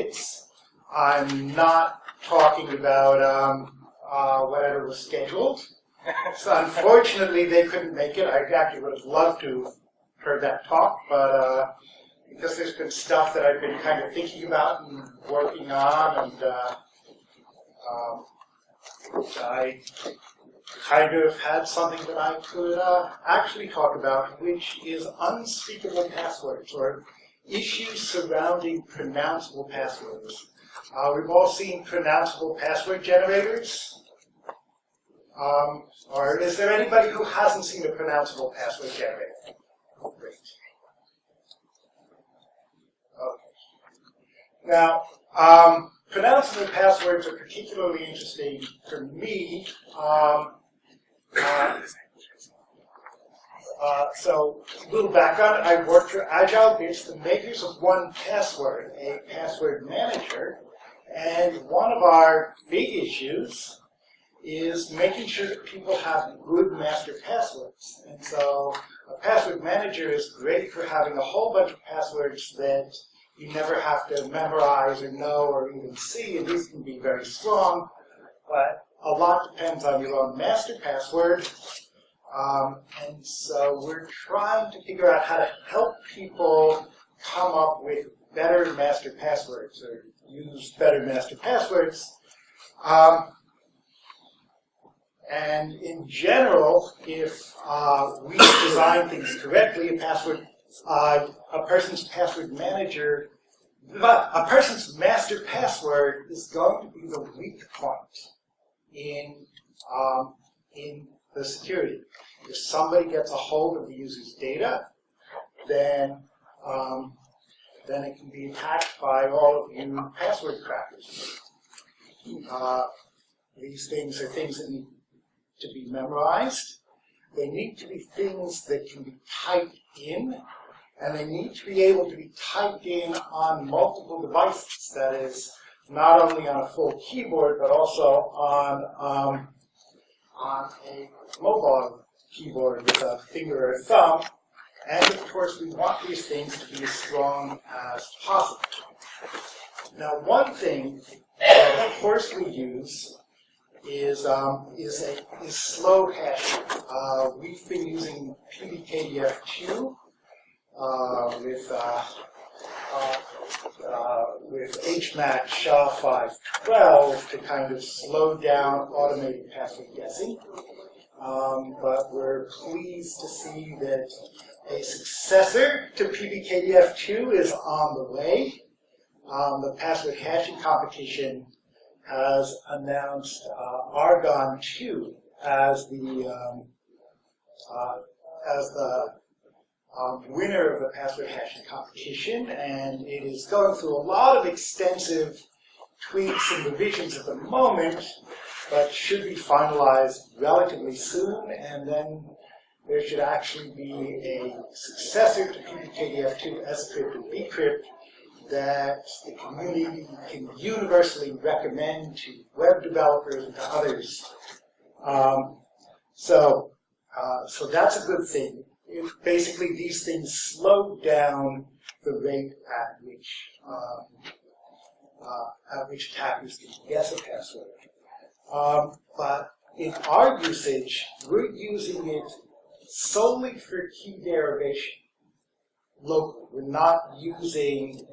kids. I'm not talking about whatever was scheduled. So unfortunately, they couldn't make it. I actually would have loved to have heard that talk, but because there's been stuff that I've been kind of thinking about and working on, and I kind of had something that I could actually talk about, which is unspeakable passwords, or issues surrounding pronounceable passwords. We've all seen pronounceable password generators. Or is there anybody who hasn't seen a pronounceable password generator? Great. Okay. Now, pronounceable passwords are particularly interesting for me. So, a little background. I work for AgileBits, the makers of 1Password, a password manager. And one of our big issues is making sure that people have good master passwords. And so a password manager is great for having a whole bunch of passwords that you never have to memorize or know or even see, and these can be very strong, but a lot depends on your own master password. And so we're trying to figure out how to help people come up with better master passwords, or use better master passwords. And in general, if we design things correctly, a person's password manager, but a person's master password is going to be the weak point in the security. If somebody gets a hold of the user's data, then it can be attacked by all of you password crackers. These things are things that need to be memorized. They need to be things that can be typed in, and they need to be able to be typed in on multiple devices. That is, not only on a full keyboard, but also on a mobile keyboard with a finger or a thumb. And of course, we want these things to be as strong as possible. Now, one thing that, of course, we use is slow hashing. We've been using PBKDF2 with HMAT SHA-512 to kind of slow down automated password guessing. But we're pleased to see that a successor to PBKDF2 is on the way. The password hashing competition has announced Argon 2 as the winner of the password hashing competition, and it is going through a lot of extensive tweaks and revisions at the moment, but should be finalized relatively soon, and then there should actually be a successor to PBKDF2, scrypt and bcrypt, that the community can universally recommend to web developers and to others. So that's a good thing. Basically, these things slow down the rate at which attackers can guess a password. But in our usage, we're using it solely for key derivation locally. We're not using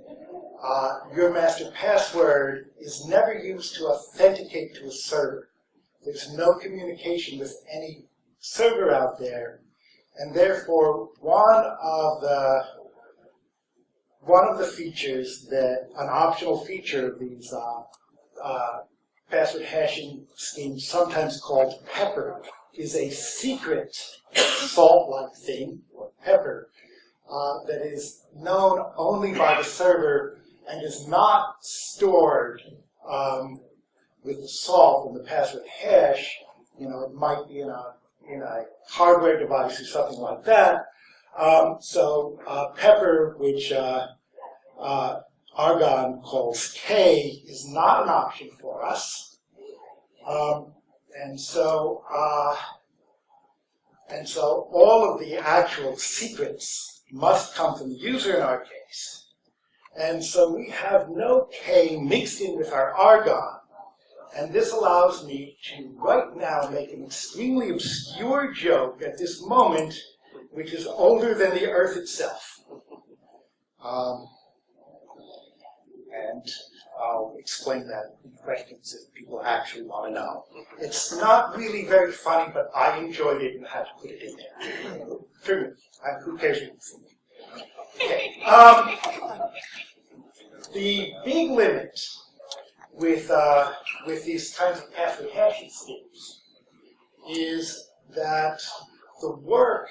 your master password is never used to authenticate to a server. There's no communication with any server out there, and therefore one of the features that an optional feature of these password hashing schemes, sometimes called Pepper, is a secret salt-like thing, or Pepper, that is known only by the server and is not stored with the salt in the password hash. You know, it might be in a hardware device or something like that. So Pepper, which Argon calls K, is not an option for us. And so all of the actual secrets must come from the user in our case. And so we have no K mixed in with our argon. And this allows me to right now make an extremely obscure joke at this moment, which is older than the Earth itself. And I'll explain that in questions if people actually want to know. It's not really very funny, but I enjoyed it and had to put it in there. For me. Who cares what you think? Okay. The big limit with these kinds of password hashing schemes is that the work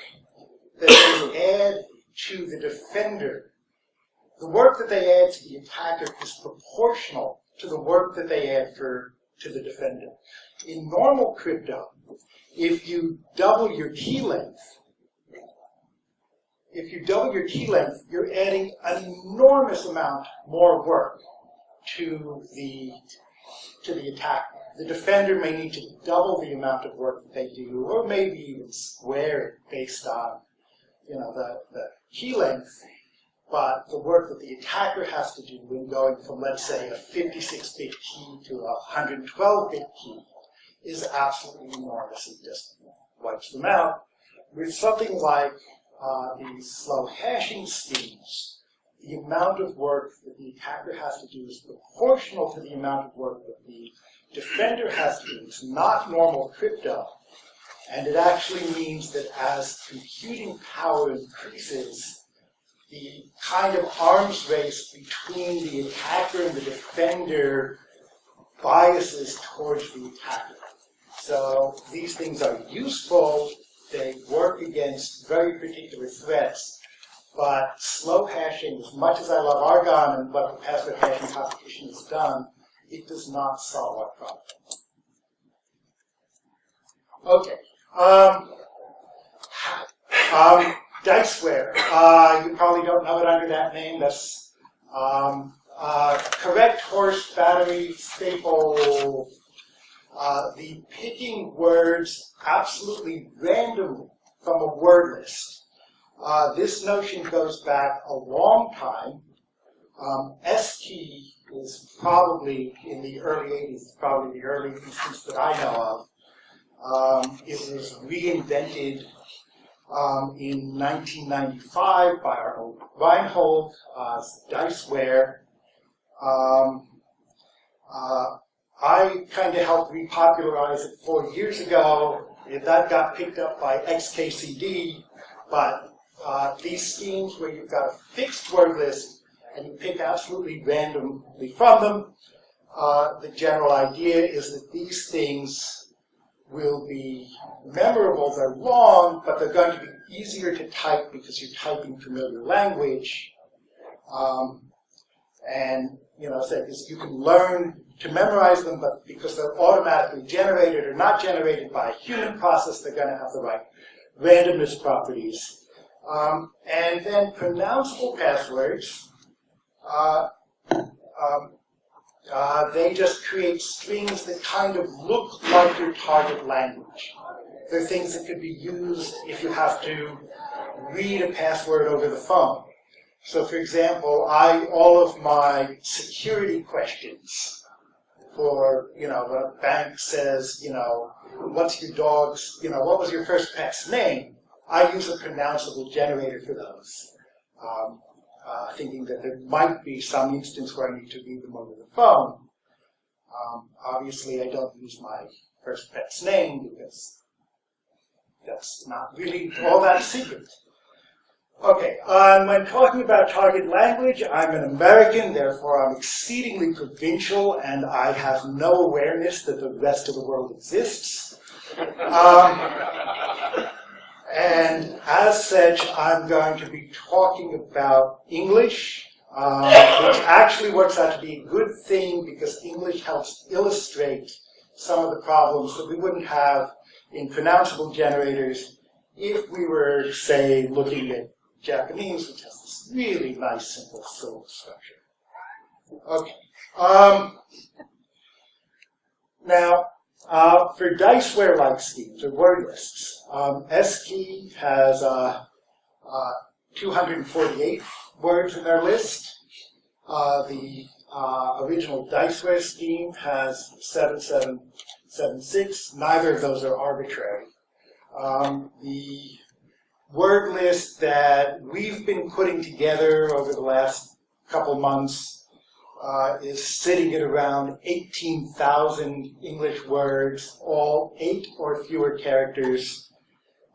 that they add to the defender, the work that they add to the attacker is proportional to the work that they add to the defender. In normal crypto, if you double your key length, you're adding an enormous amount more work to the attacker. The defender may need to double the amount of work that they do, or maybe even square it based on, the key length. But the work that the attacker has to do when going from, let's say, a 56-bit key to a 112-bit key is absolutely enormous and just wipes them out. With something like these slow hashing schemes, the amount of work that the attacker has to do is proportional to the amount of work that the defender has to do. It's not normal crypto. And it actually means that as computing power increases, the kind of arms race between the attacker and the defender biases towards the attacker. So these things are useful. They work against very particular threats. But slow hashing, as much as I love Argon and what the password hashing competition has done, it does not solve our problem. Okay. Diceware. You probably don't know it under that name. That's correct horse battery staple. The picking words absolutely randomly from a word list. This notion goes back a long time. S-key is probably in the early 80s, probably the early instance that I know of. It was reinvented in 1995 by our old Reinhold, Diceware. I kind of helped repopularize it 4 years ago. That got picked up by XKCD, but these schemes where you've got a fixed word list and you pick absolutely randomly from them, the general idea is that these things will be memorable. They're long, but they're going to be easier to type because you're typing familiar language. And, so you can learn to memorize them, but because they're automatically generated or not generated by a human process, they're going to have the right randomness properties. And then pronounceable passwords, they just create strings that kind of look like your target language. They're things that could be used if you have to read a password over the phone. So, for example, all of my security questions for, when a bank says, what's your dog's, what was your first pet's name? I use a pronounceable generator for those, thinking that there might be some instance where I need to read them over the phone. Obviously, I don't use my first pet's name because that's not really all that secret. Okay, when talking about target language, I'm an American, therefore I'm exceedingly provincial, and I have no awareness that the rest of the world exists. And as such, I'm going to be talking about English, which actually works out to be a good thing because English helps illustrate some of the problems that we wouldn't have in pronounceable generators if we were, say, looking at Japanese, which has this really nice, simple syllable structure. Okay. Now, for Diceware-like schemes, or word lists, S-key has 248 words in their list. The original Diceware scheme has 7776. Neither of those are arbitrary. The word list that we've been putting together over the last couple months is sitting at around 18,000 English words, all 8 or fewer characters,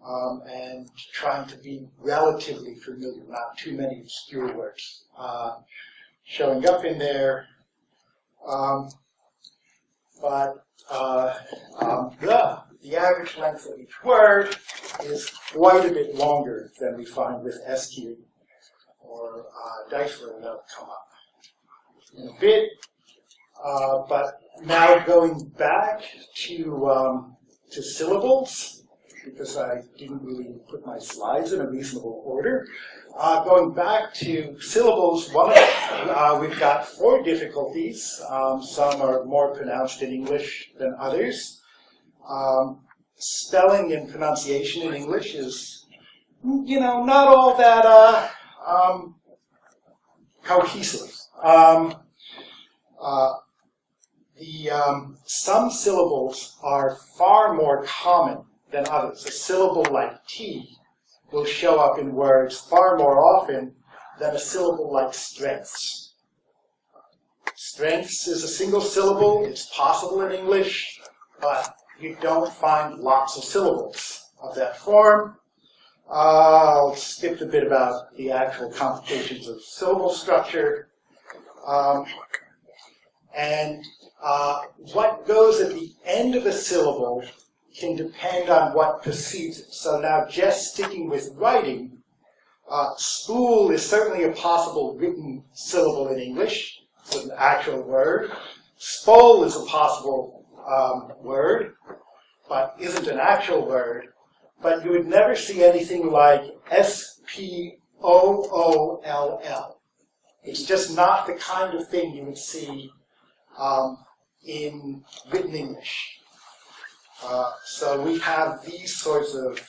and trying to be relatively familiar, not too many obscure words showing up in there. The average length of each word is quite a bit longer than we find with SQ or Diceware. That'll come up in a bit. But now going back to syllables, because I didn't really put my slides in a reasonable order. Going back to syllables, we've got 4 difficulties. Some are more pronounced in English than others. Spelling and pronunciation in English is, not all that cohesive. Some syllables are far more common than others. A syllable like T will show up in words far more often than a syllable like strengths. Strengths is a single syllable. It's possible in English, but you don't find lots of syllables of that form. I'll skip the bit about the actual complications of syllable structure. What goes at the end of a syllable can depend on what precedes it. So now, just sticking with writing, spool is certainly a possible written syllable in English. It's an actual word. Spole is a possible word, but isn't an actual word. But you would never see anything like S-P-O-O-L-L. It's just not the kind of thing you would see in written English. So we have these sorts of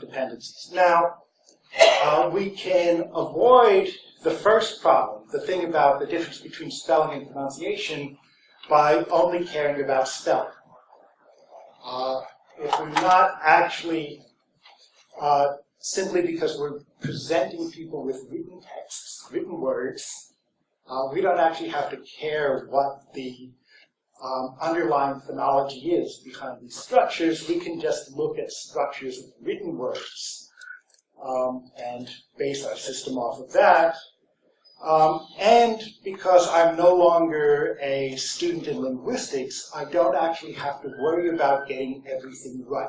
dependencies. Now, we can avoid the first problem, the thing about the difference between spelling and pronunciation, by only caring about spelling. If we're not actually, simply because we're presenting people with written texts, written words, we don't actually have to care what the underlying phonology is behind these structures. We can just look at structures of written words and base our system off of that. And because I'm no longer a student in linguistics, I don't actually have to worry about getting everything right.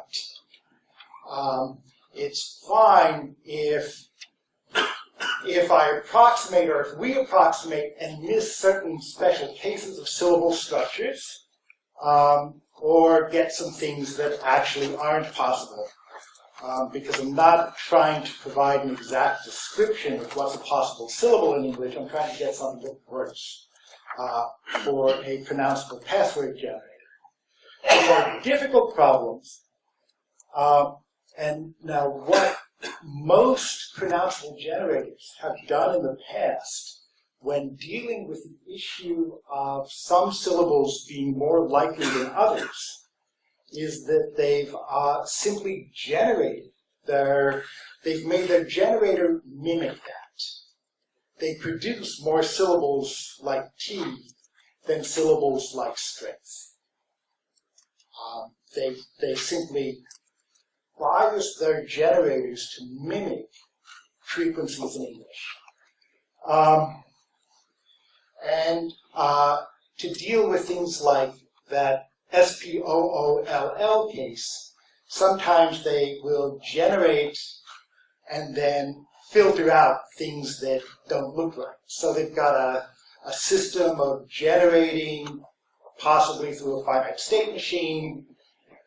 It's fine if I approximate, or if we approximate and miss certain special cases of syllable structures, or get some things that actually aren't possible. Because I'm not trying to provide an exact description of what's a possible syllable in English. I'm trying to get something that works for a pronounceable password generator. The more difficult problems, and now what most pronounceable generators have done in the past when dealing with the issue of some syllables being more likely than others is that they've simply generated they've made their generator mimic that. They produce more syllables like T than syllables like strength. They simply bias their generators to mimic frequencies in English. To deal with things like that S-P-O-O-L-L case, sometimes they will generate and then filter out things that don't look right. So they've got a system of generating, possibly through a finite state machine,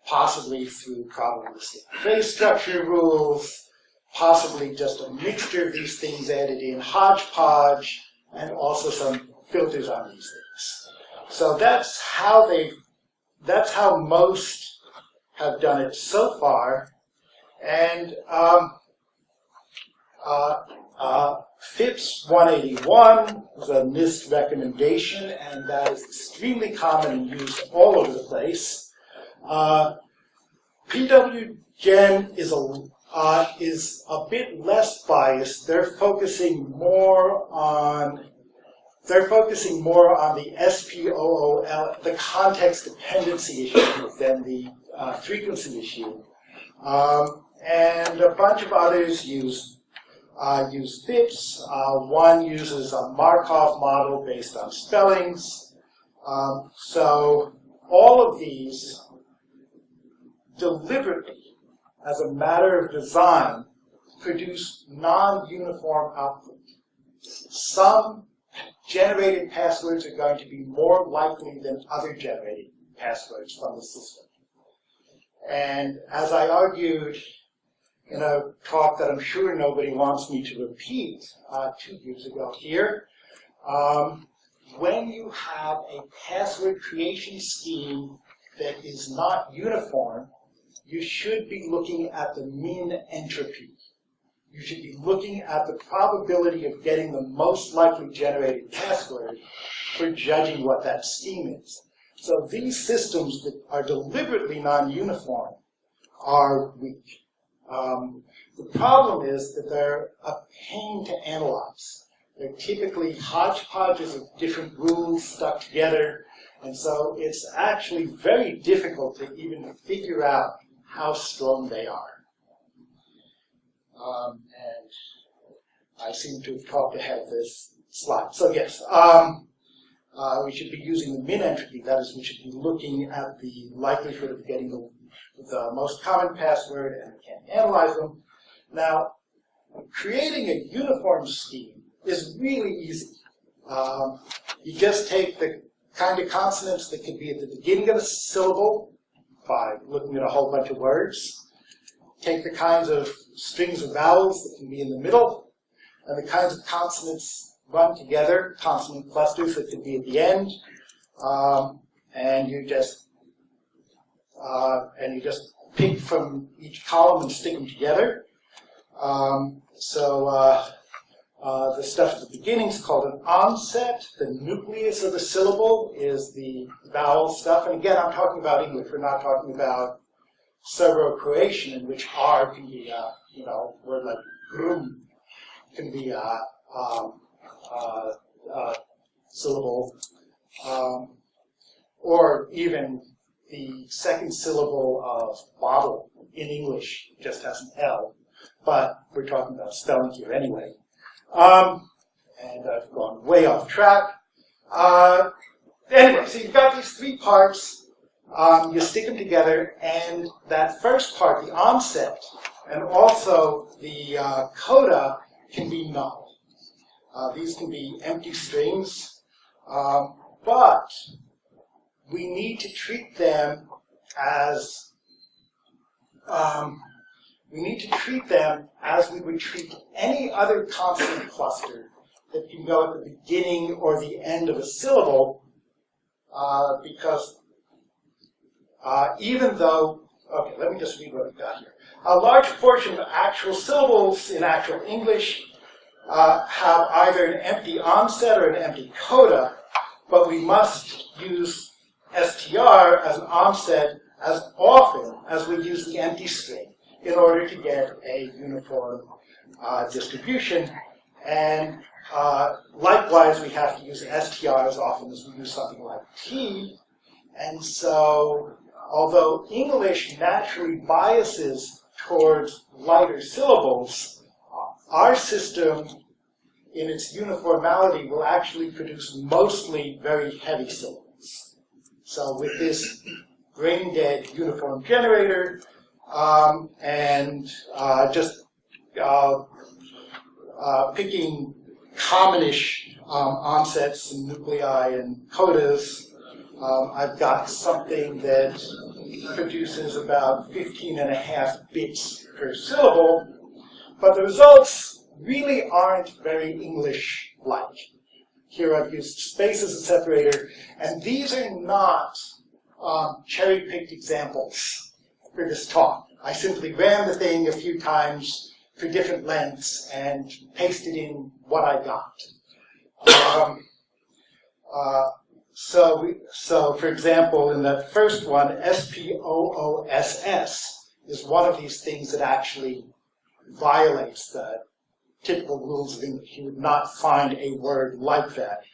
possibly through probabilistic phrase structure rules, possibly just a mixture of these things added in hodgepodge, and also some filters on these things. So that's how most have done it so far. And FIPS 181 was a NIST recommendation, and that is extremely common and used all over the place. PWGen is a bit less biased. They're focusing more on the SPOOL, the context dependency issue, than the frequency issue. And a bunch of others use FIPS. One uses a Markov model based on spellings. So all of these deliberately, as a matter of design, produce non-uniform output. Some generated passwords are going to be more likely than other generated passwords from the system. And as I argued in a talk that I'm sure nobody wants me to repeat 2 years ago here, when you have a password creation scheme that is not uniform, you should be looking at the mean entropy. You should be looking at the probability of getting the most likely generated password for judging what that scheme is. So these systems that are deliberately non-uniform are weak. The problem is that they're a pain to analyze. They're typically hodgepodges of different rules stuck together, and so it's actually very difficult to even figure out how strong they are. And I seem to have talked ahead of this slide. So yes, we should be using the min entropy. That is, we should be looking at the likelihood of getting the most common password, and we can analyze them. Now, creating a uniform scheme is really easy. You just take the kind of consonants that can be at the beginning of a syllable by looking at a whole bunch of words. Take the kinds of strings of vowels that can be in the middle, and the kinds of consonants run together, consonant clusters that can be at the end, and you just pick from each column and stick them together. The stuff at the beginning is called an onset. The nucleus of the syllable is the vowel stuff. And again, I'm talking about English. We're not talking about Serbo-Croatian, in which R can be, word like rum can be a syllable, or even the second syllable of bottle in English just has an L. But we're talking about spelling here anyway. And I've gone way off track. Anyway, so you've got these three parts. You stick them together, and that first part, the onset, and also the coda, can be null. These can be empty strings, but we need to treat them as we would treat any other consonant cluster that can go at the beginning or the end of a syllable, because even though, okay, let me just read what I've got here. A large portion of actual syllables in actual English have either an empty onset or an empty coda, but we must use str as an onset as often as we use the empty string in order to get a uniform distribution. And likewise, we have to use str as often as we use something like t. And so, although English naturally biases towards lighter syllables, our system, in its uniformality, will actually produce mostly very heavy syllables. So with this brain-dead uniform generator, picking commonish onsets and nuclei and codas, I've got something that produces about 15.5 bits per syllable, but the results really aren't very English-like. Here I've used space as a separator, and these are not cherry-picked examples for this talk. I simply ran the thing a few times for different lengths and pasted in what I got. So for example, in that first one, SPOOSS is one of these things that actually violates the typical rules of English. You would not find a word like that.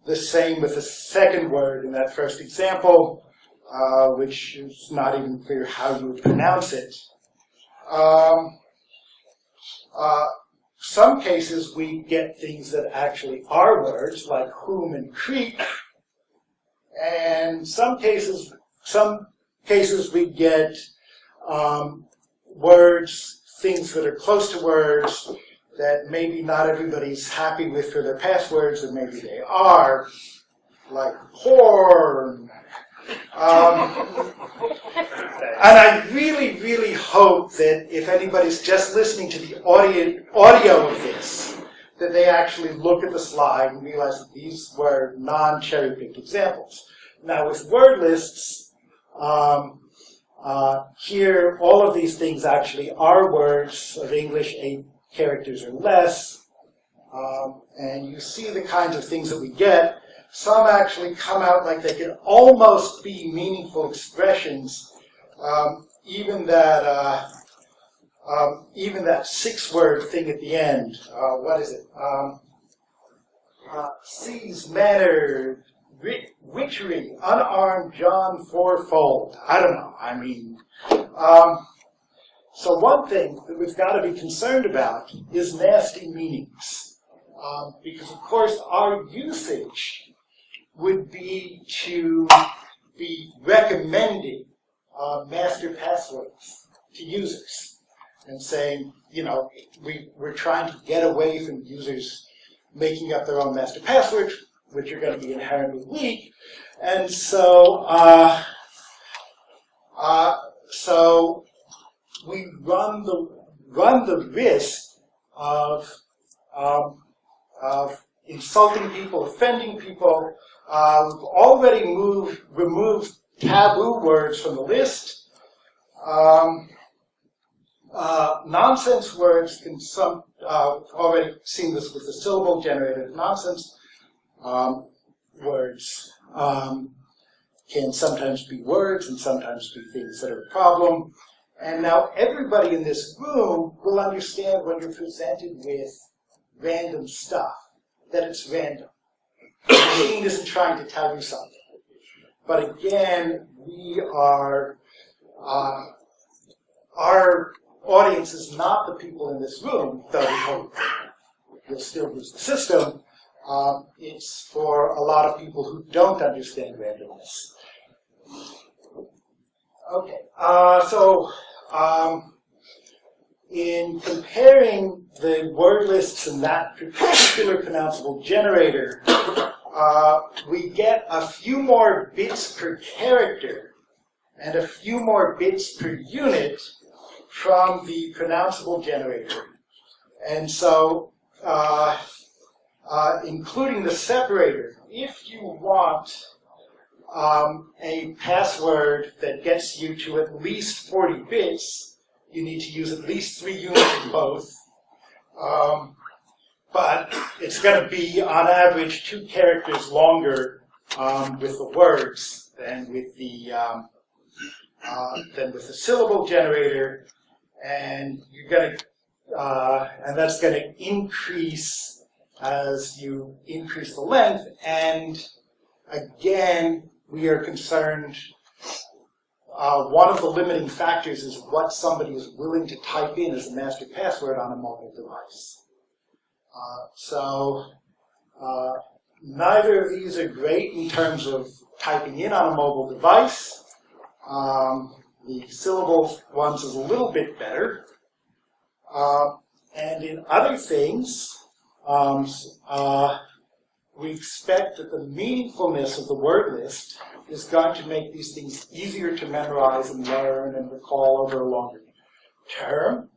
The same with the second word in that first example, which is not even clear how you would pronounce it. Some cases we get things that actually are words, like whom and creek, and some cases we get words, things that are close to words that maybe not everybody's happy with for their passwords, and maybe they are, like horn. And I really, really hope that if anybody's just listening to the audio of this, that they actually look at the slide and realize that these were non-cherry-picked examples. Now, with word lists, here, all of these things actually are words of English, 8 characters or less. And you see the kinds of things that we get. Some actually come out like they can almost be meaningful expressions. Even that 6-word thing at the end. What is it? Sees, manner, witchery, unarmed John fourfold. I don't know. I mean, so one thing that we've got to be concerned about is nasty meanings. Because, of course, our usage would be to be recommending master passwords to users and saying, you know, we're trying to get away from users making up their own master passwords, which are going to be inherently weak. And so, so we run the risk of insulting people, offending people. We've already removed taboo words from the list. Nonsense words can already seen this with the syllable generated nonsense. Words can sometimes be words and sometimes be things that are a problem. And now everybody in this room will understand when you're presented with random stuff, that it's random. The machine isn't trying to tell you something. But again, we are, our audience is not the people in this room, though we hope you'll still use the system. It's for a lot of people who don't understand randomness. Okay, in comparing the word lists in that particular pronounceable generator, we get a few more bits per character and a few more bits per unit from the pronounceable generator. And so, including the separator, if you want a password that gets you to at least 40 bits, you need to use at least 3 units of both. But it's going to be, on average, 2 characters longer with the words than with the syllable generator, and you're going to, and that's going to increase as you increase the length. And again, we are concerned. One of the limiting factors is what somebody is willing to type in as a master password on a mobile device. Neither of these are great in terms of typing in on a mobile device. The syllable ones is a little bit better. And in other things, we expect that the meaningfulness of the word list is going to make these things easier to memorize and learn and recall over a longer term.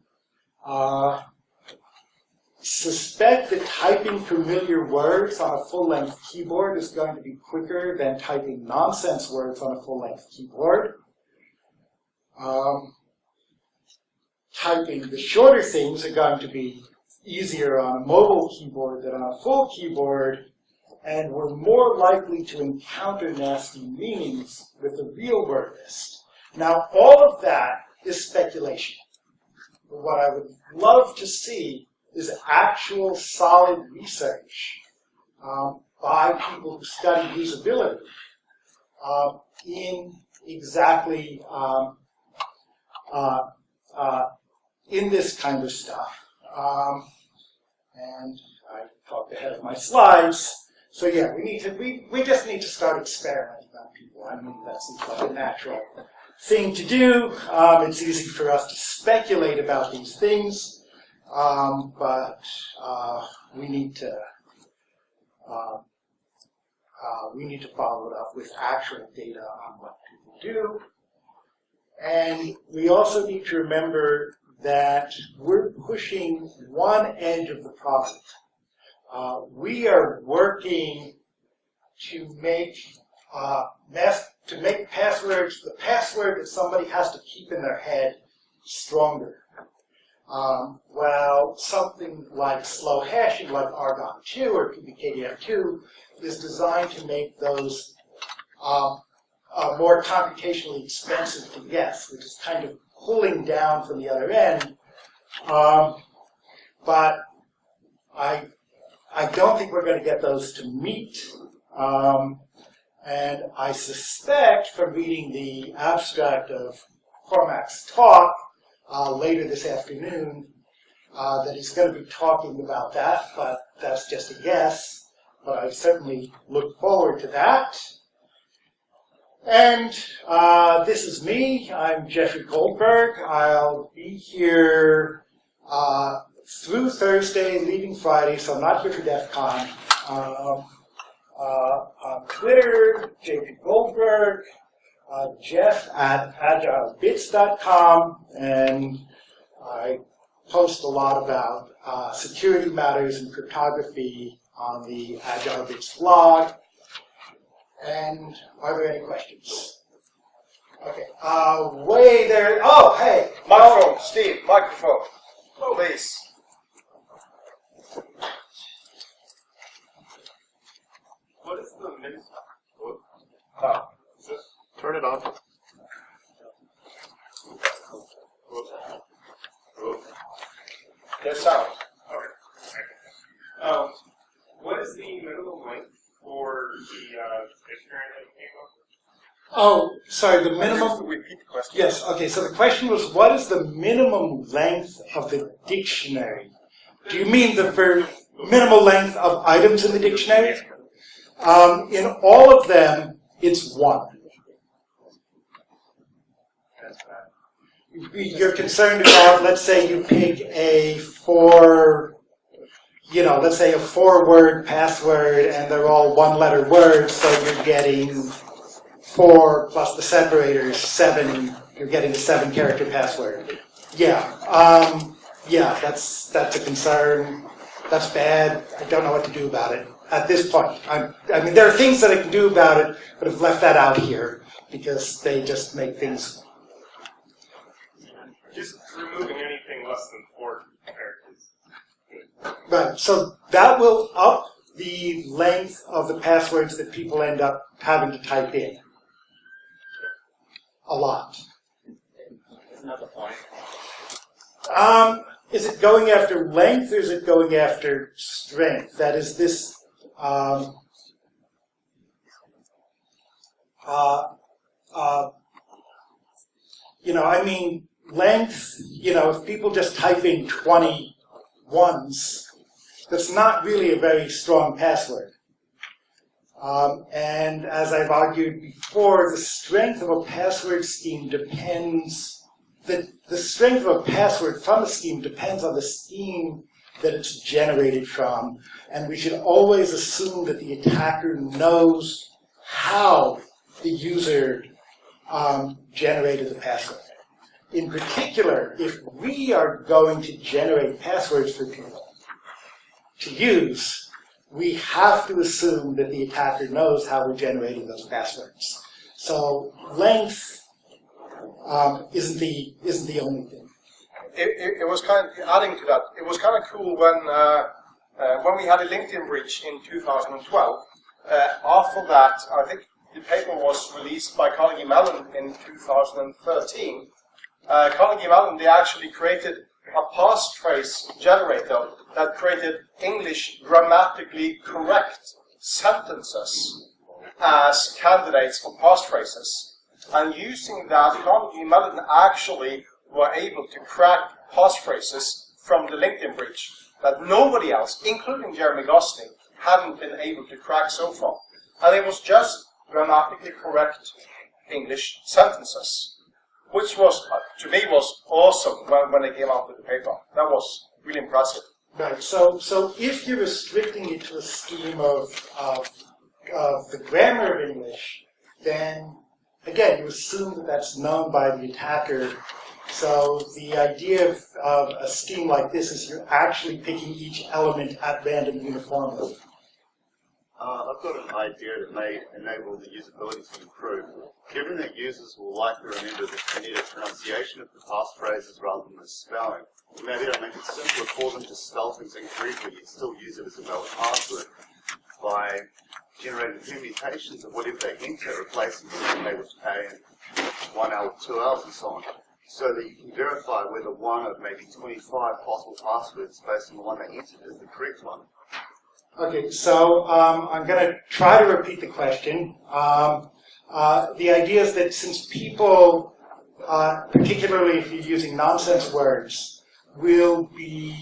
Suspect that typing familiar words on a full-length keyboard is going to be quicker than typing nonsense words on a full-length keyboard. typing, the shorter things are going to be easier on a mobile keyboard than on a full keyboard, and we're more likely to encounter nasty meanings with the real word list. Now, all of that is speculation. But what I would love to see is actual solid research by people who study usability in exactly in this kind of stuff. And I talked ahead of my slides. So yeah, we just need to start experimenting on people. I mean, that seems like a natural thing to do. It's easy for us to speculate about these things, but we need to follow it up with actual data on what people do. And we also need to remember that we're pushing one edge of the product. We are working to make passwords, the password that somebody has to keep in their head, stronger. While something like slow hashing, like Argon2 or PBKDF2, is designed to make those more computationally expensive to guess, which is kind of pulling down from the other end. But I don't think we're going to get those to meet. And I suspect from reading the abstract of Cormac's talk later this afternoon that he's going to be talking about that, but that's just a guess. But I certainly look forward to that. And this is me. I'm Jeffrey Goldberg. I'll be here through Thursday, leaving Friday, so I'm not here for DEF CON. On Twitter, JP Goldberg, Jeff at agilebits.com, and I post a lot about security matters and cryptography on the Agile Bits blog. And are there any questions? Okay, way there. Oh, hey. Microphone, Steve, microphone. Please. What is the minimum? Turn it on. Get sound. Okay. What is the minimum length for the dictionary that came up? Oh, sorry, the minimum. Repeat the question. Yes, okay, so the question was, what is the minimum length of the dictionary? Do you mean the minimal length of items in the dictionary? In all of them, it's 1. You're concerned about, let's say you pick a let's say a 4-word password and they're all 1-letter words, so you're getting 4 plus the separators, 7, you're getting a 7-character password. Yeah, yeah, that's a concern. That's bad. I don't know what to do about it at this point. I mean, there are things that I can do about it, but I've left that out here because they just make things. Just removing anything less than 4 characters. Right. So that will up the length of the passwords that people end up having to type in. A lot. Isn't that the point? Is it going after length or is it going after strength? That is this. I mean, length, if people just type in 20 ones, that's not really a very strong password. And as I've argued before, the strength of a password scheme depends, the strength of a password from a scheme depends on the scheme that it's generated from. And we should always assume that the attacker knows how the user generated the password. In particular, if we are going to generate passwords for people to use, we have to assume that the attacker knows how we're generating those passwords. So length isn't the only thing. it was kind of, adding to that, it was kind of cool when we had a LinkedIn breach in 2012. After that, I think the paper was released by Carnegie Mellon in 2013. Carnegie Mellon, they actually created a passphrase generator that created English grammatically correct sentences as candidates for passphrases. And using that, Carnegie Mellon actually were able to crack passphrases from the LinkedIn breach that nobody else, including Jeremy Gosling, hadn't been able to crack so far. And it was just grammatically correct English sentences, which was, to me, was awesome when they came out with the paper. That was really impressive. Right. So if you're restricting it to a scheme of the grammar of English, then again you assume that that's known by the attacker. So the idea of a scheme like this is you're actually picking each element at random uniformly. I've got an idea that may enable the usability to improve. Given that users will likely remember the phonetic pronunciation of the passphrases rather than the spelling, we may be able to make it simpler for them to spell things incorrectly yet still use it as a valid password by generating permutations of whatever they enter, replacing something they with K and 1L, 2Ls and so on, so that you can verify whether one of maybe 25 possible passwords based on the one they entered is the correct one. Okay, so I'm going to try to repeat the question. The idea is that since people, particularly if you're using nonsense words, will be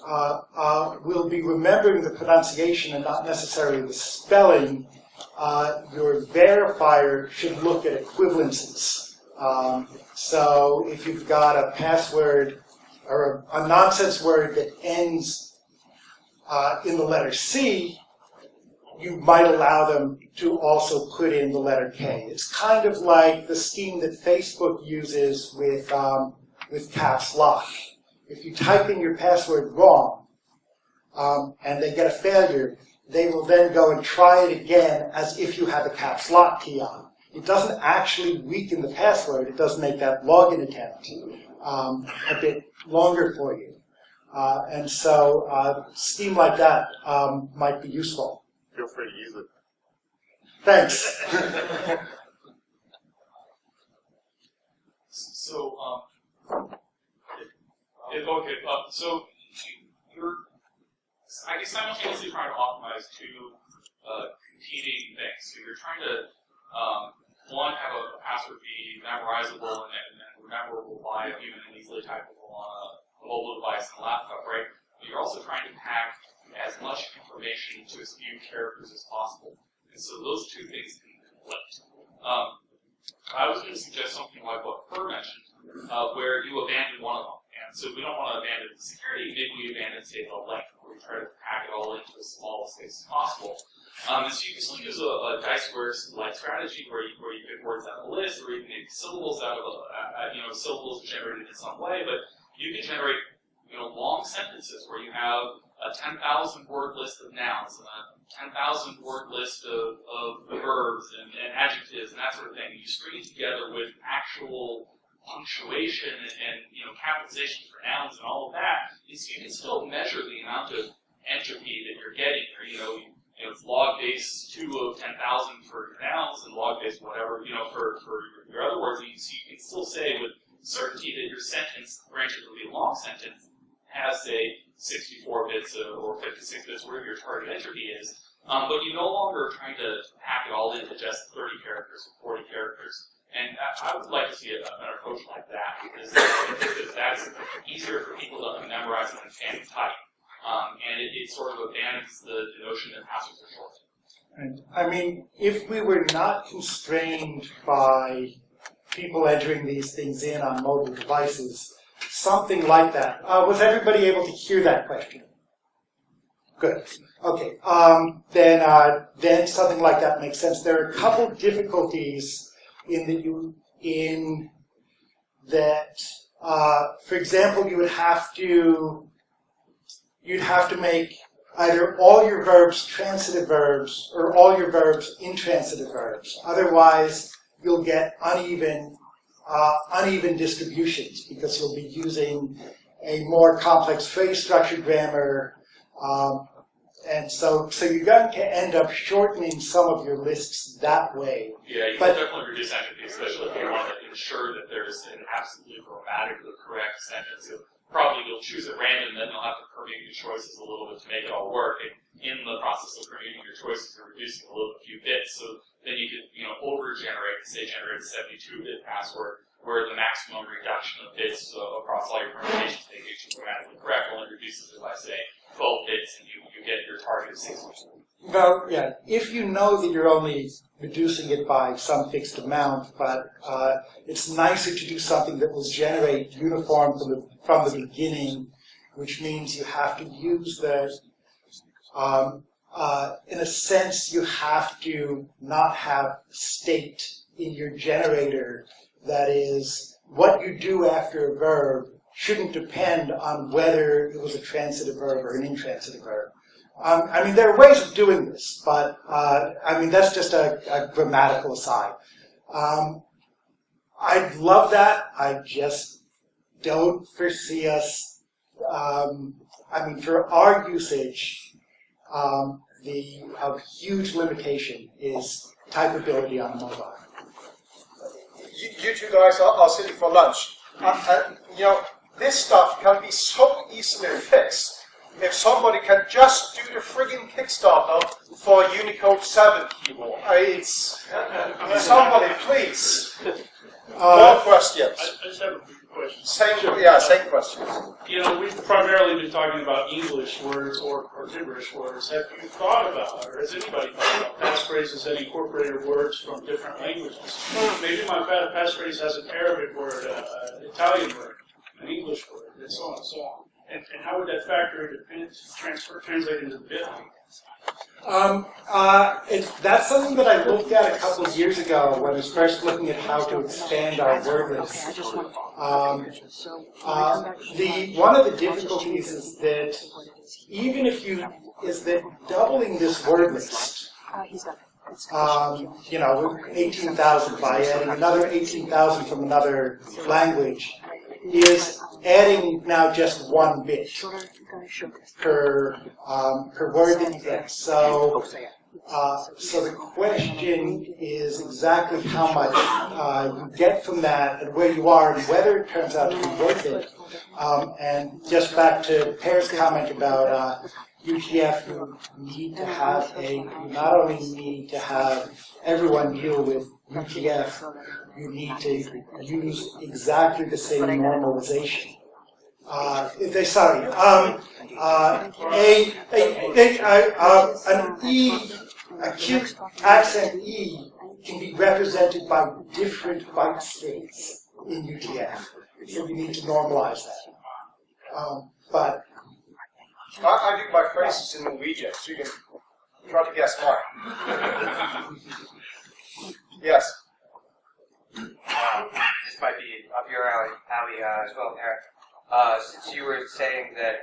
remembering the pronunciation and not necessarily the spelling, your verifier should look at equivalences. So if you've got a password or a nonsense word that ends in the letter C, you might allow them to also put in the letter K. It's kind of like the scheme that Facebook uses with caps lock. If you type in your password wrong and they get a failure, they will then go and try it again as if you had the caps lock key on. It doesn't actually weaken the password. It does make that login attempt a bit longer for you. And so a scheme like that might be useful. Feel free to use it. Thanks. So, so you're, I guess, simultaneously trying to optimize two competing things. So you're trying to, one, have a password be memorizable and memorable by a human and easily typable on a mobile device and a laptop, right? But you're also trying to pack as much information into as few characters as possible. And so those two things can conflict. I was going to suggest something like what Per mentioned, where you abandon one of them. And so we don't want to abandon the security, maybe we abandon, say, the length, where we try to pack it all into as small a space as possible. And so you can still use a Diceware-like strategy where you pick words out of a list, or you can make syllables out of syllables generated in some way, but you can generate long sentences where you have a 10,000 word list of nouns and a 10,000 word list of verbs and adjectives and that sort of thing. You string it together with actual punctuation and capitalization for nouns and all of that. And so you can still measure the amount of entropy that you're getting. Or it's log base 2 of 10,000 for your nouns and log base whatever for your other words. And so you can still say with certainty that your sentence, granted it'll be a long sentence, has say 64 bits or 56 bits, whatever your target entropy is. But you no longer are trying to pack it all into just 30 characters or 40 characters. And I would like to see an approach like that, because that's easier for people to memorize and understand and type. And it sort of abandons the notion that passwords are short. And I mean, if we were not constrained by people entering these things in on mobile devices, something like that. Was everybody able to hear that question? Good. Okay. Then something like that makes sense. There are a couple difficulties in that. For example, you'd have to make either all your verbs transitive verbs or all your verbs intransitive verbs. Otherwise, you'll get uneven uneven distributions, because you'll be using a more complex phrase structure grammar, and so you're going to end up shortening some of your lists that way. Yeah, you can definitely reduce entropy, especially if you want to ensure that there's an absolutely grammatically correct sentence. So probably you'll choose at random, then you'll have to permute your choices a little bit to make it all work. And in the process of permuting your choices, you're reducing a few bits. So then you could, over-generate, say, generate a 72-bit password, where the maximum reduction of bits across all your permutations make it grammatically correct only reduces it by, say, 12 bits, and you get your target of 6%. Well, yeah, if you know that you're only reducing it by some fixed amount, but it's nicer to do something that will generate uniform from the beginning, which means you have to use the, in a sense, you have to not have state in your generator. That is, what you do after a verb shouldn't depend on whether it was a transitive verb or an intransitive verb. There are ways of doing this, but that's just a grammatical aside. I'd love that. I just don't foresee us. For our usage, a huge limitation is typability on mobile. You two guys are sitting for lunch. This stuff can be so easily fixed if somebody can just do the friggin' Kickstarter for Unicode 7 keyboard. Somebody, please. More questions. I just have a few questions. Same questions. We've primarily been talking about English words or gibberish words. Have you thought about, or has anybody thought about passphrases that incorporated words from different languages? Maybe my passphrase has an Arabic word, an Italian word, an English word, and so on and so on. And how would that factor into translate into the bit? That's something that I looked at a couple of years ago when I was first looking at how to expand our word list. One of the difficulties is that doubling this word list, 18,000 by adding another 18,000 from another language, is adding now just one bit per word that you get. So the question is exactly how much you get from that and where you are and whether it turns out to be worth it. And just back to Per's comment about UTF, you not only need to have everyone deal with UTF, you need to use exactly the same normalization. An acute accent E can be represented by different byte states in UTF, so you need to normalize that. But I do my phrases in Norwegian, so you can try to guess mine. Yes. This might be up your alley as well, Eric. Since you were saying that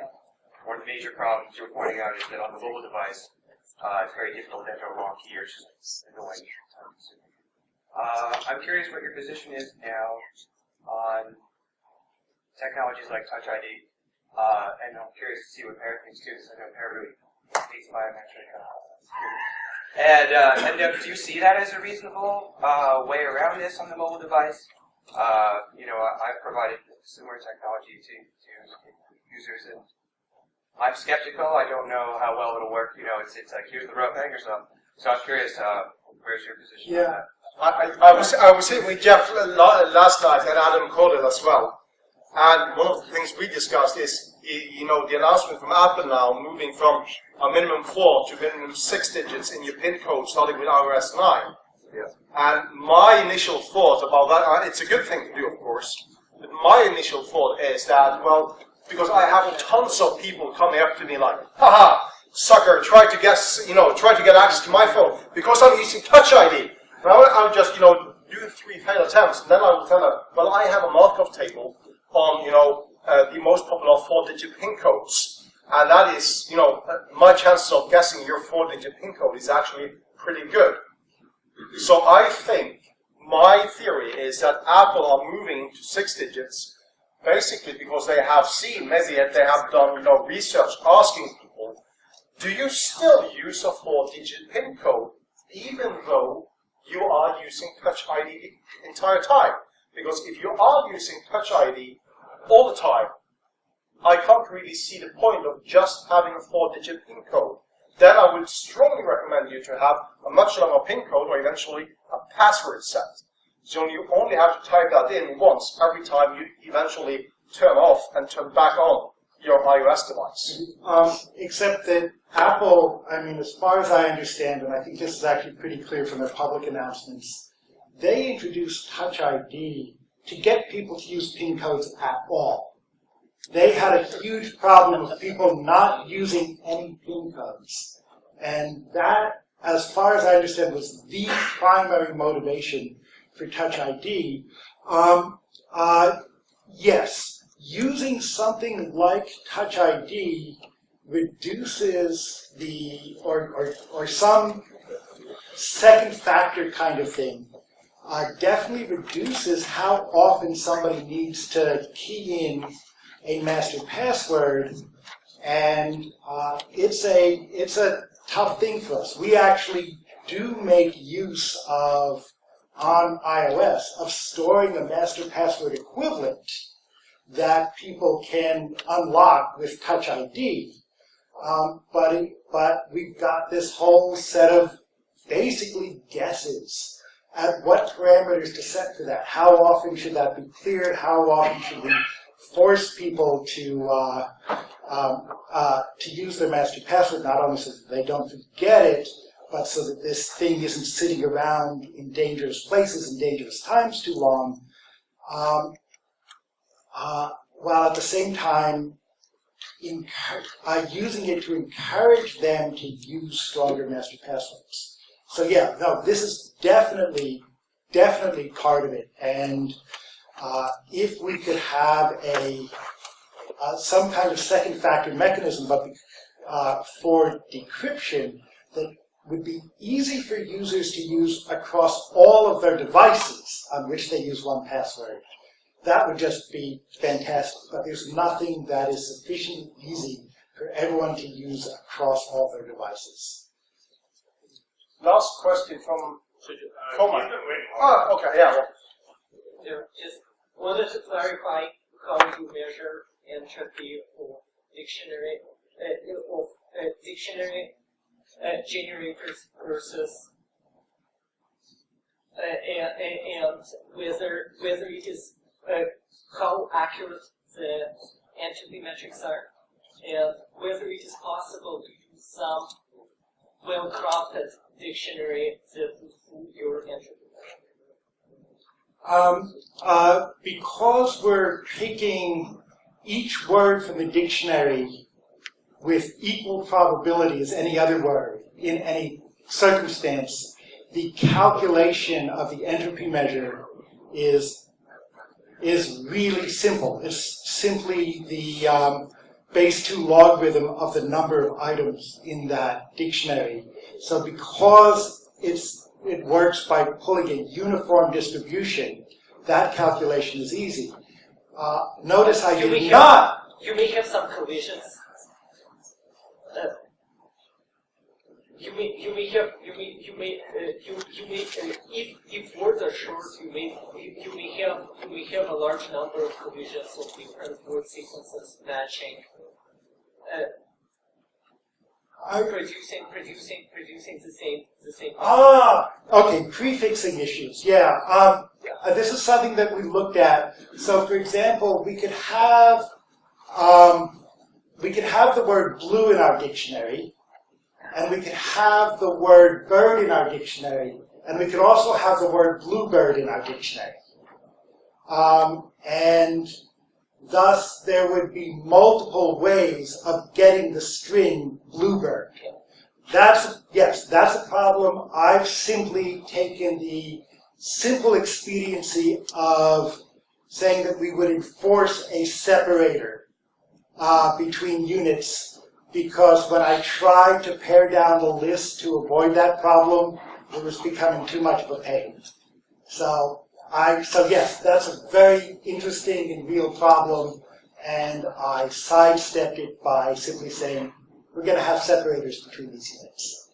one of the major problems you were pointing out is that on the mobile device, it's very difficult to enter a long key or just annoying. I'm curious what your position is now on technologies like Touch ID, and I'm curious to see what Per thinks too, because I know Per really hates biometric security. And do you see that as a reasonable way around this on the mobile device? I've provided similar technology to users, and I'm skeptical. I don't know how well it'll work. It's like here's the rope hang or something. So I'm curious, where's your position on that? I was sitting with Jeff last night and Adam Cordell as well. And one of the things we discussed is, the announcement from Apple now moving from a minimum 4 to minimum 6 digits in your PIN code starting with iOS 9. Yes. And my initial thought about that, it's a good thing to do, of course, but my initial thought is that, well, because I have tons of people coming up to me like, haha, sucker, try to get access to my phone because I'm using Touch ID. And I'll just, do 3 failed attempts, and then I will tell them, well, I have a Markov table on, the most popular 4-digit PIN codes. And that is, my chances of guessing your 4-digit PIN code is actually pretty good. So I think my theory is that Apple are moving to 6 digits, basically because they have seen, maybe they have done research asking people, do you still use a 4-digit PIN code even though you are using Touch ID the entire time? Because if you are using Touch ID all the time, I can't really see the point of just having a 4-digit PIN code. Then I would strongly recommend you to have a much longer PIN code or eventually a password set. So you only have to type that in once every time you eventually turn off and turn back on your iOS device. Except that Apple, I mean, as far as I understand, and I think this is actually pretty clear from their public announcements, they introduced Touch ID to get people to use PIN codes at all. They had a huge problem with people not using any PIN codes. And that, as far as I understand, was the primary motivation for Touch ID. Yes, using something like Touch ID reduces the, or some second factor kind of thing, definitely reduces how often somebody needs to key in a master password, and it's a tough thing for us. We actually do make use of, on iOS, of storing a master password equivalent that people can unlock with Touch ID. But we've got this whole set of basically guesses at what parameters to set for that. How often should that be cleared? How often should we force people to use their master password, not only so that they don't forget it, but so that this thing isn't sitting around in dangerous places and dangerous times too long, while at the same time using it to encourage them to use stronger master passwords. So yeah, no, this is definitely part of it. And if we could have some kind of second factor mechanism, but for decryption that would be easy for users to use across all of their devices on which they use one password, that would just be fantastic. But there's nothing that is sufficiently easy for everyone to use across all their devices. Last question from Thomas. Oh, okay, yeah. Just wanted to clarify how you measure entropy of dictionary generators versus and whether it is how accurate the entropy metrics are, and whether it is possible to use some well-crafted dictionary that will fool your entropy. Because we're picking each word from the dictionary with equal probability as any other word in any circumstance, the calculation of the entropy measure is really simple. It's simply the base 2 logarithm of the number of items in that dictionary. So because it works by pulling a uniform distribution, that calculation is easy. Notice I did not. You may have some collisions. If words are short, you may have a large number of collisions of different word sequences matching, producing the same. Okay, prefixing issues. Yeah, this is something that we looked at. So, for example, we could have the word blue in our dictionary, and we could have the word bird in our dictionary, and we could also have the word bluebird in our dictionary. And thus, there would be multiple ways of getting the string bluebird. That's a problem. I've simply taken the simple expediency of saying that we would enforce a separator between units, because when I tried to pare down the list to avoid that problem, it was becoming too much of a pain. So yes, that's a very interesting and real problem, and I sidestepped it by simply saying, we're going to have separators between these units.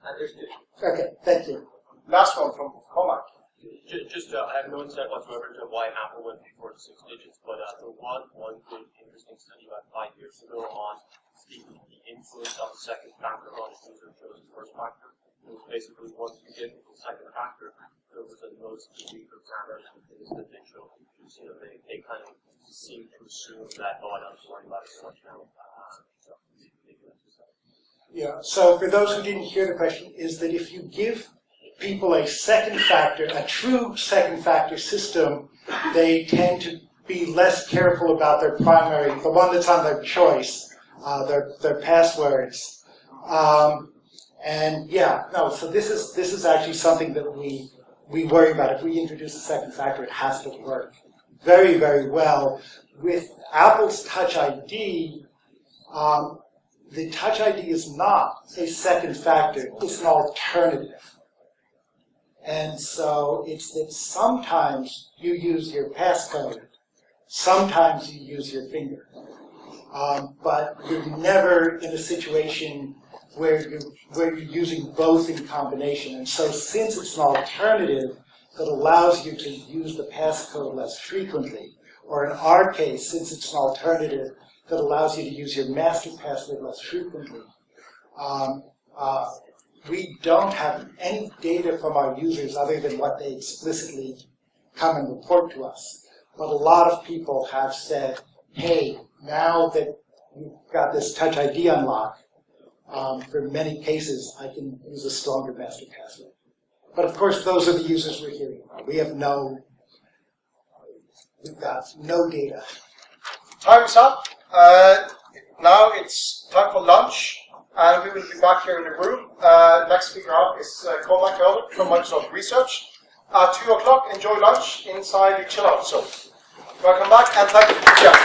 Understood. Okay, thank you. Last one from Cormac. I have no insight whatsoever into why Apple went before the 6 digits, but there was one good, interesting study about 5 years ago on speaking the influence of the second factor on the user chose the first factor. It was basically once you get the second factor, there was a noticeable weaker grammar than things that they chose. You know, they kind of seem to assume that, oh, I don't have to worry about it so much now. Yeah, so for those who didn't hear the question, is that if you give people a second factor, a true second factor system, they tend to be less careful about their primary, the one that's on their choice, their passwords. And yeah, no, so this is actually something that we worry about. If we introduce a second factor, it has to work very, very well. With Apple's Touch ID, the Touch ID is not a second factor, it's an alternative. And so it's that sometimes you use your passcode, sometimes you use your finger. But you're never in a situation where you're using both in combination. And so since it's an alternative that allows you to use the passcode less frequently, or in our case, since it's an alternative that allows you to use your master password less frequently, we don't have any data from our users other than what they explicitly come and report to us. But a lot of people have said, hey, now that you've got this Touch ID unlock, for many cases, I can use a stronger master password. But of course, those are the users we're hearing from. We've got no data. Time's up. Now it's time for lunch, and we will be back here in the room. Next speaker up is Cormac from Microsoft Research. At 2 o'clock, enjoy lunch inside the chill-out zone. Welcome back, and thank you for the chat.